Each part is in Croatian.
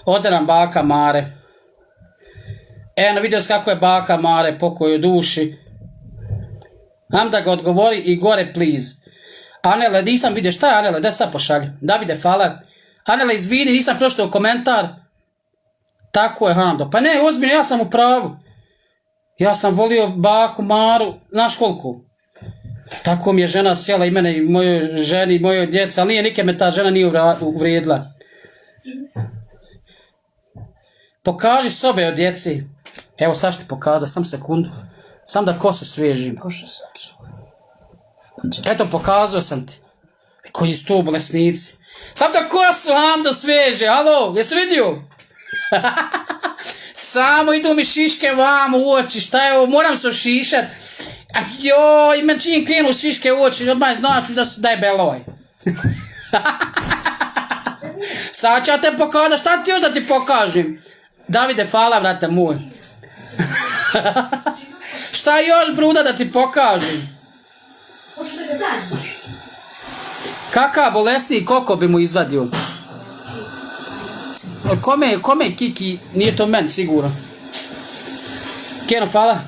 Ode nam baka Mare. Vidio kako je baka Mare pokoj u duši. Hamda ga odgovori i gore please. Anele, nisam vidio, šta je Anele, da sad pošalje. Davide, hvala. Anele, izvini, nisam pročitao komentar. Tako je, Hamdo. Pa ne, ozbiljno, ja sam u pravu. Ja sam volio baku Maru, znaš koliko? Tako mi je žena sjela i mene, i mojoj ženi, i mojoj djeci, ali nije, nikad me ta žena nije uvrijedila. Pokaži sobe od djeci. Evo, sad ću ti pokazat, sam sekundu. Sam da kosu svježim. Eto, pokazao sam ti. Koji su to bolesnici. Sam da kosu, Hamdo, svježe. Alo, jesi vidio? Samo idu mi šiške vamo u oči. Šta je ovo? Moram se ošišat. Joj, men čim krenu šiške u oči, odmah znaš da je beloj. Sad ću ja te pokazat. Šta ti još da ti pokažem? Davide, hvala, vrate moj. Šta još, bruda, da ti pokažem? Kakav bolesnik, koliko bi mu izvadio? Kome Kiki, nije to meni sigurno. Keno, hvala.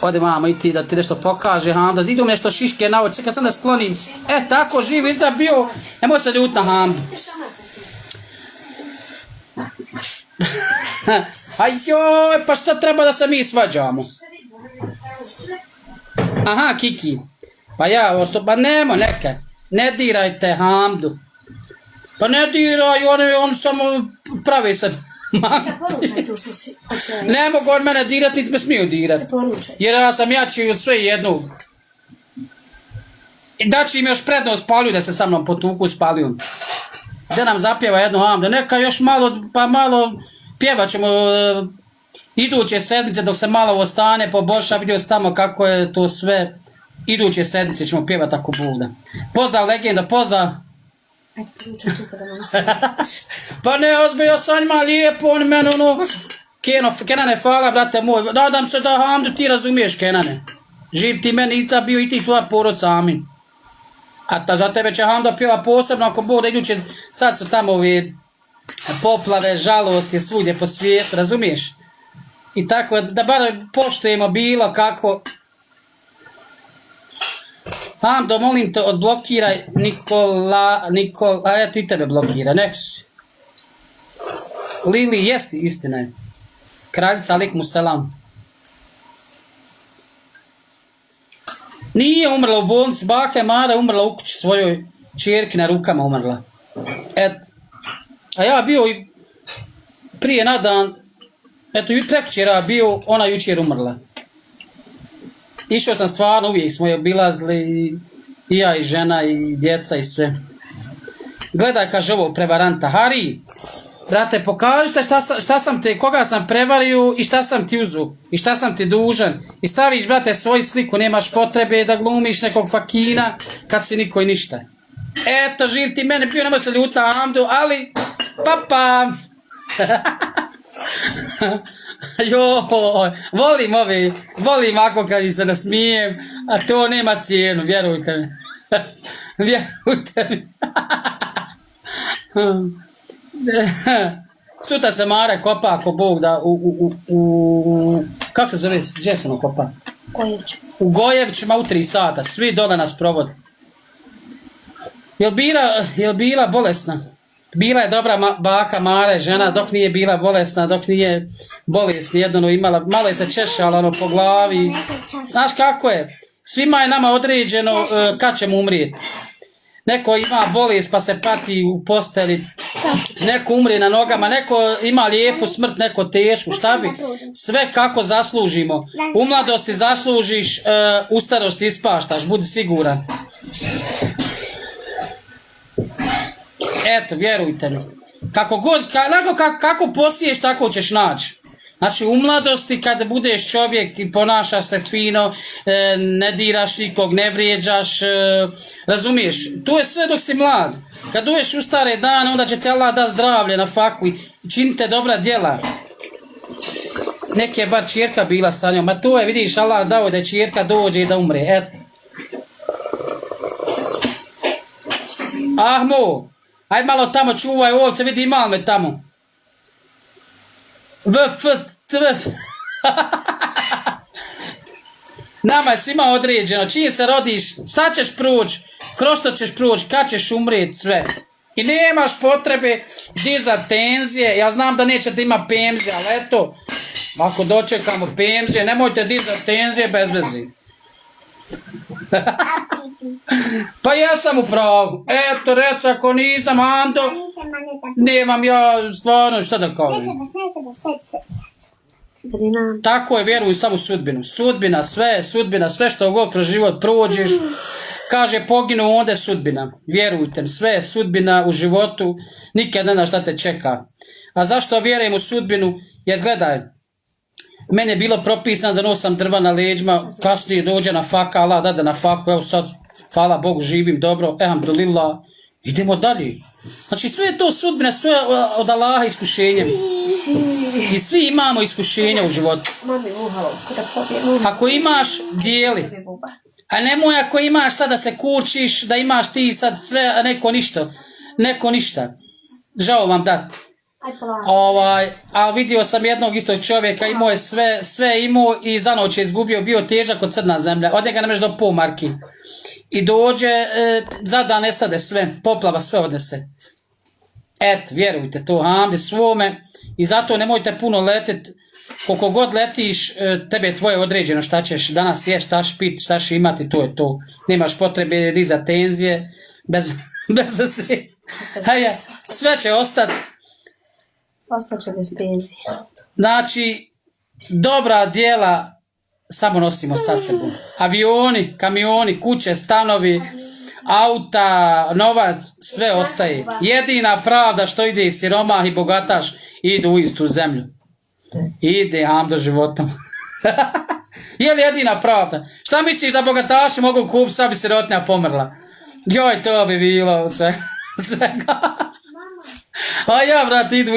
Ode mama i ti da ti nešto pokaže, Hamda, idu nešto šiške na oči, čekaj sam da sklonim. Tako živ izda bio, nemoj se ljut na Hamdu. Ajoj, pa što treba da se mi svađamo? Aha, Kiki. Pa ja, pa nemo, neka. Ne dirajte Hamdu. Pa ne diraj, on samo pravi se. Ne mogu od mene dirat, niti me smiju dirat. Jer ja sam jači od sve jednog. Daći im još prednost spalju da se sa mnom potuku spalju. Da nam zapjeva jednu Hamdu. Neka još malo, pa malo pjevat ćemo iduće sedmice dok se malo ostane, poboljša, vidio tamo kako je to sve. Iduće sedmice ćemo pjevat ako bude. Pozdrav legenda, pozdrav. Pa ne, ozbiljno sa njima lijepo, on mene ono... Kenane, hvala, brate moj. Nadam se da Hamdu ti razumiješ, Kenane. Živ ti meni iza bio i ti tvoja porod sami. A za tebe će Hamda pjeva posebno ako bude iduće... Sad su tamo ove poplave, žalosti, svugdje po svijetu, razumiješ? I tako da bar poštujemo bilo kako... Hamdo, molim te, odblokiraj Nikola, ja ti tebe blokira, nek si. Lili, jesti, istina je. Kraljica, alikum selam. Nije umrla u bolnici, baka Mara umrla u kući svojoj čerki na rukama umrla. A ja bio i prije na dan, eto i prekjučer bio, ona jučer umrla. Išao sam stvarno, uvijek smo je obilazili, i ja i žena i djeca i sve. Gledaj, kaže ovo prevaranta. Hari, brate, pokažite šta sam te, koga sam prevario i šta sam ti uzu. I šta sam ti dužan. I staviš, brate, svoju sliku, nemaš potrebe da glumiš nekog fakina kad si niko i ništa. Eto, živ ti mene, pio, nemoj se ljuta Hamdu, ali, papa. Joj, volim ako kad se nasmijem, a to nema cijenu, vjerujte mi. Vjerujte mi. Sutra se Mare kopa ako Bog da kako se zove, gdje se ono kopa? U Gojevićima u 3 sata, svi dole nas provode. Jel bila bolesna? Bila je dobra baka Mare, žena, dok nije bila bolesna, dok nije bolesna, jedno imala, malo je se češala ono po glavi. Znaš kako je? Svima je nama određeno kad ćemo umrijeti. Neko ima bolest pa se pati u posteli, neko umri na nogama, neko ima lijepu smrt, neko tešku, šta bi? Sve kako zaslužimo. U mladosti zaslužiš, u starosti ispaštaš, budi siguran. Eto, vjerujte mi. Kako posiješ, tako ćeš naći. Znači, u mladosti kad budeš čovjek i ponašaš se fino, ne diraš nikog, ne vrijeđaš, razumiješ? Tu je sve dok si mlad. Kad uješ u stare dane, onda će te Allah da zdravlje na faku i činite dobra djela. Neke je bar čerka bila sa njom, a to je, vidiš, Allah dao da čerka dođe i da umre, eto. Ahmo, aj malo tamo čuvaj ovce, vidi ima li me tamo. Nama je svima određeno, čim se rodiš, šta ćeš proći, kroz što ćeš proći, kad ćeš umrijeti, sve. I nemaš potrebe dizati tenzije, ja znam da nećete imati penzije, ali eto, ako dočekamo penzije, nemojte dizati tenzije bez veze. Pa ja sam u pravu, eto reci ako nisam Ando, nemam ja stvarno šta da kažem. Tako je, vjeruj samo u sudbinu. Sudbina, sve što god kroz život prođeš, kaže poginu onda je sudbina. Vjerujte mi, sve je sudbina u životu, nikad ne znaš šta te čeka. A zašto vjerujem u sudbinu? Jer gledaj, meni je bilo propisano da nosim drva na leđima, kasnije dođe na faka, Allah dade na faku, evo sad, hvala Bogu, živim dobro, alhamdulillah, idemo dalje. Znači sve je to sudbina, sve je od Allaha iskušenjem. I svi imamo iskušenja u životu. Ako imaš, dijeli. A nemoj ako imaš sad da se kurčiš, da imaš ti sad sve, a neko ništa. Žao vam dati. A vidio sam jednog istog čovjeka, imao je sve imao i za noć je izgubio, bio težak od crna zemlja. Od njega ne možeš do pol marki. I dođe, za dan nestade sve, poplava sve odnese. Vjerujte to, hamdi svome. I zato nemojte puno letet. Koliko god letiš, tebe je tvoje određeno šta ćeš danas ješ, šta ćeš pit, šta ćeš imati, to je to. Nemaš potrebe dizati tenzije, bez veze. Sve će ostati. Ostaće bez penzije. Znači, dobra djela samo nosimo sa sebom. Avioni, kamioni, kuće, stanovi, auta, novac, sve ostaje. Jedina pravda što ide i siromah i bogataš, ide u istu zemlju. Ide do života. Je li jedina pravda? Šta misliš da bogataši mogu kupiti, sad bi sirotinja pomrla? Joj, to bi bilo svega. A ja, brat, idu